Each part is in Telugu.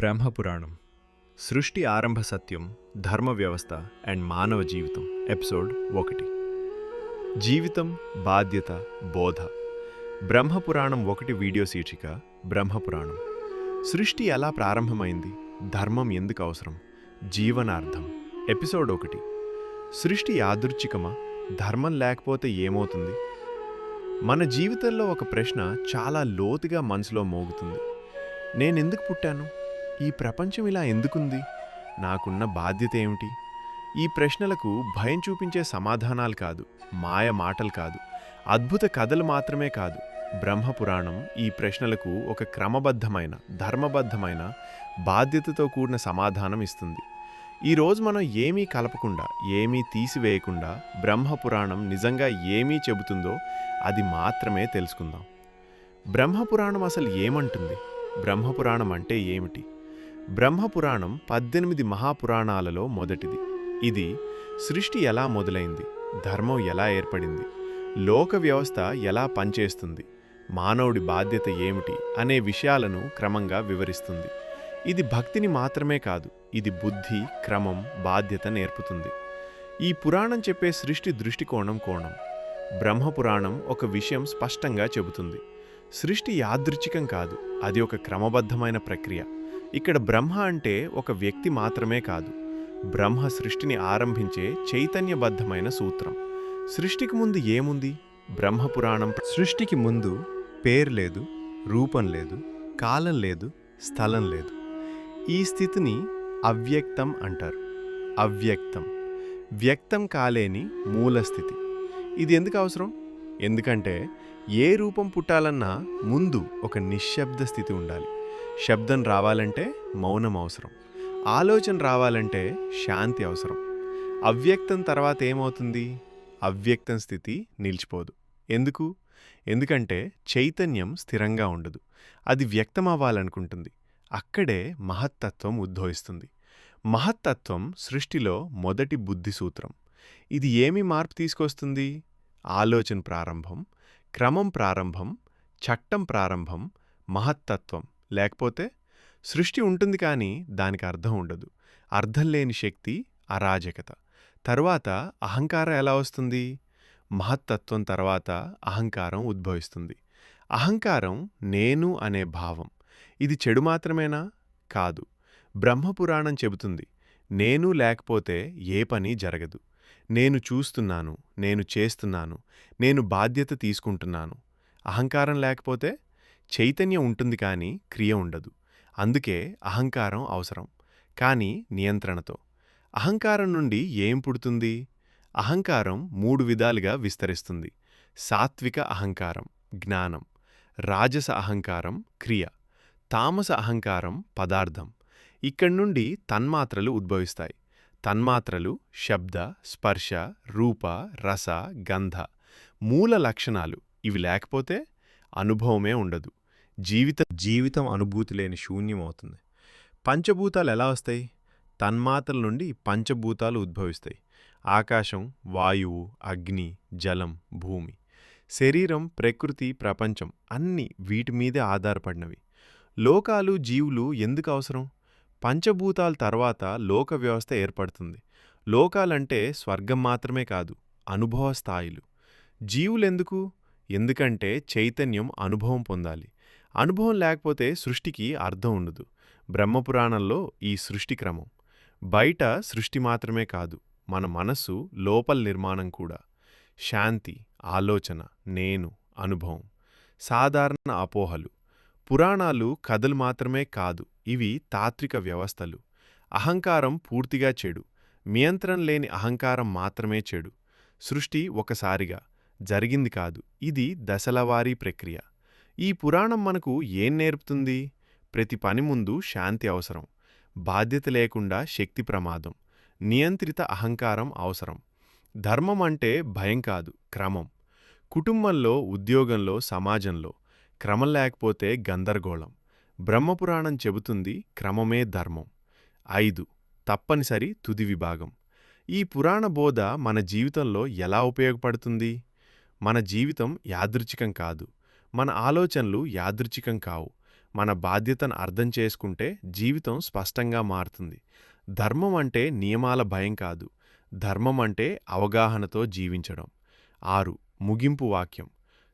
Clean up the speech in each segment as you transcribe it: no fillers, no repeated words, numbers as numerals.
బ్రహ్మపురాణం సృష్టి ఆరంభ సత్యం ధర్మ వ్యవస్థ అండ్ మానవ జీవితం ఎపిసోడ్ 1 జీవితం బాధ్యత బోధ బ్రహ్మపురాణం 1 వీడియో శీర్షిక బ్రహ్మపురాణం సృష్టి ఎలా ప్రారంభమైంది ధర్మం ఎందుకు అవసరం జీవనార్థం ఎపిసోడ్ 1 సృష్టి యాదృచ్ఛికమా ధర్మం లేకపోతే ఏమవుతుంది మన జీవితంలో ఒక ప్రశ్న చాలా లోతుగా మనసులో మోగుతుంది నేనెందుకు పుట్టాను ఈ ప్రపంచం ఇలా ఎందుకుంది నాకున్న బాధ్యత ఏమిటి ఈ ప్రశ్నలకు భయం చూపించే సమాధానాలు కాదు మాయ మాటలు కాదు అద్భుత కథలు మాత్రమే కాదు బ్రహ్మపురాణం ఈ ప్రశ్నలకు ఒక క్రమబద్ధమైన ధర్మబద్ధమైన బాధ్యతతో కూడిన సమాధానం ఇస్తుంది ఈరోజు మనం ఏమీ కలపకుండా ఏమీ తీసివేయకుండా బ్రహ్మపురాణం నిజంగా ఏమీ చెబుతుందో అది మాత్రమే తెలుసుకుందాం బ్రహ్మపురాణం అసలు ఏమంటుంది బ్రహ్మపురాణం అంటే ఏమిటి బ్రహ్మపురాణం 18 మహాపురాణాలలో మొదటిది ఇది సృష్టి ఎలా మొదలైంది ధర్మం ఎలా ఏర్పడింది లోక వ్యవస్థ ఎలా పనిచేస్తుంది మానవుడి బాధ్యత ఏమిటి అనే విషయాలను క్రమంగా వివరిస్తుంది ఇది భక్తిని మాత్రమే కాదు ఇది బుద్ధి క్రమం బాధ్యత నేర్పుతుంది ఈ పురాణం చెప్పే సృష్టి దృష్టికోణం బ్రహ్మపురాణం ఒక విషయం స్పష్టంగా చెబుతుంది సృష్టి యాదృచ్ఛికం కాదు అది ఒక క్రమబద్ధమైన ప్రక్రియ ఇక్కడ బ్రహ్మ అంటే ఒక వ్యక్తి మాత్రమే కాదు బ్రహ్మ సృష్టిని ఆరంభించే చైతన్యబద్ధమైన సూత్రం సృష్టికి ముందు ఏముంది బ్రహ్మపురాణం సృష్టికి ముందు పేరు లేదు రూపం లేదు కాలం లేదు స్థలం లేదు ఈ స్థితిని అవ్యక్తం అంటారు అవ్యక్తం వ్యక్తం కాలేని మూలస్థితి ఇది ఎందుకు అవసరం ఎందుకంటే ఏ రూపం పుట్టాలన్నా ముందు ఒక నిశ్శబ్ద స్థితి ఉండాలి శబ్దం రావాలంటే మౌనం అవసరం ఆలోచన రావాలంటే శాంతి అవసరం అవ్యక్తం తర్వాత ఏమవుతుంది అవ్యక్తం స్థితి నిలిచిపోదు ఎందుకంటే చైతన్యం స్థిరంగా ఉండదు అది వ్యక్తం అవ్వాలనుకుంటుంది అక్కడే మహత్తత్వం ఉద్భవిస్తుంది మహత్తత్వం సృష్టిలో మొదటి బుద్ధి సూత్రం ఇది ఏమి మార్పు తీసుకొస్తుంది ఆలోచన ప్రారంభం క్రమం ప్రారంభం చట్టం ప్రారంభం మహత్తత్వం లేకపోతే సృష్టి ఉంటుంది కానీ దానికి అర్థం ఉండదు అర్థం లేని శక్తి అరాజకత తరువాత అహంకారం ఎలా వస్తుంది మహత్తత్వం తర్వాత అహంకారం ఉద్భవిస్తుంది అహంకారం నేను అనే భావం ఇది చెడు మాత్రమేనా కాదు బ్రహ్మపురాణం చెబుతుంది నేను లేకపోతే ఏ పని జరగదు నేను చూస్తున్నాను నేను చేస్తున్నాను నేను బాధ్యత తీసుకుంటున్నాను అహంకారం లేకపోతే చైతన్యం ఉంటుంది కానీ క్రియ ఉండదు అందుకే అహంకారం అవసరం కానీ నియంత్రణతో అహంకారం నుండి ఏం పుడుతుంది అహంకారం 3 విధాలుగా విస్తరిస్తుంది సాత్విక అహంకారం జ్ఞానం రాజస అహంకారం క్రియ తామస అహంకారం పదార్థం ఇక్కడి నుండి తన్మాత్రలు ఉద్భవిస్తాయి తన్మాత్రలు శబ్ద స్పర్శ రూప రస గంధ మూల లక్షణాలు ఇవి లేకపోతే అనుభవమే ఉండదు జీవితం అనుభూతి లేని శూన్యం అవుతుంది పంచభూతాలు ఎలా వస్తాయి తన్మాత్రల నుండి పంచభూతాలు ఉద్భవిస్తాయి ఆకాశం వాయువు అగ్ని జలం భూమి శరీరం ప్రకృతి ప్రపంచం అన్నీ వీటి మీదే ఆధారపడినవి లోకాలు జీవులు ఎందుకు అవసరం పంచభూతాల తర్వాత లోక వ్యవస్థ ఏర్పడుతుంది లోకాలంటే స్వర్గం మాత్రమే కాదు అనుభవ స్థాయిలు జీవులెందుకు ఎందుకంటే చైతన్యం అనుభవం పొందాలి అనుభవం లేకపోతే సృష్టికి అర్థం ఉండదు బ్రహ్మపురాణంలో ఈ సృష్టి క్రమం బయట సృష్టి మాత్రమే కాదు మన మనస్సు లోపల నిర్మాణం కూడా శాంతి ఆలోచన నేను అనుభవం సాధారణ అపోహలు పురాణాలు కథలు మాత్రమే కాదు ఇవి తాత్విక వ్యవస్థలు అహంకారం పూర్తిగా చెడు నియంత్రణ లేని అహంకారం మాత్రమే చెడు సృష్టి ఒకసారిగా జరిగింది కాదు ఇది దశలవారీ ప్రక్రియ ఈ పురాణం మనకు ఏం నేర్పుతుంది ప్రతి పని ముందు శాంతి అవసరం బాధ్యత లేకుండా శక్తి ప్రమాదం నియంత్రిత అహంకారం అవసరం ధర్మం అంటే భయం కాదు క్రమం కుటుంబంలో ఉద్యోగంలో సమాజంలో క్రమం లేకపోతే గందరగోళం బ్రహ్మపురాణం చెబుతుంది క్రమమే ధర్మం 5 తప్పనిసరి తుది విభాగం ఈ పురాణ బోధ మన జీవితంలో ఎలా ఉపయోగపడుతుంది మన జీవితం యాదృచ్ఛికం కాదు మన ఆలోచనలు యాదృచ్ఛికం కావు మన బాధ్యతను అర్థం చేసుకుంటే జీవితం స్పష్టంగా మారుతుంది. ధర్మం అంటే నియమాల భయం కాదు. ధర్మం అంటే అవగాహనతో జీవించడం. 6. ముగింపు వాక్యం.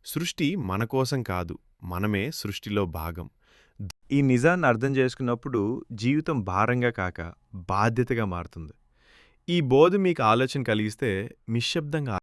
సృష్టి మన కోసం కాదు, మనమే సృష్టిలో భాగం. ఈ నిజాన్ని అర్థం చేసుకున్నప్పుడు జీవితం భారంగా కాక బాధ్యతగా మారుతుంది. ఈ బోధ మీకు ఆలోచన కలిగిస్తే నిశ్శబ్దంగా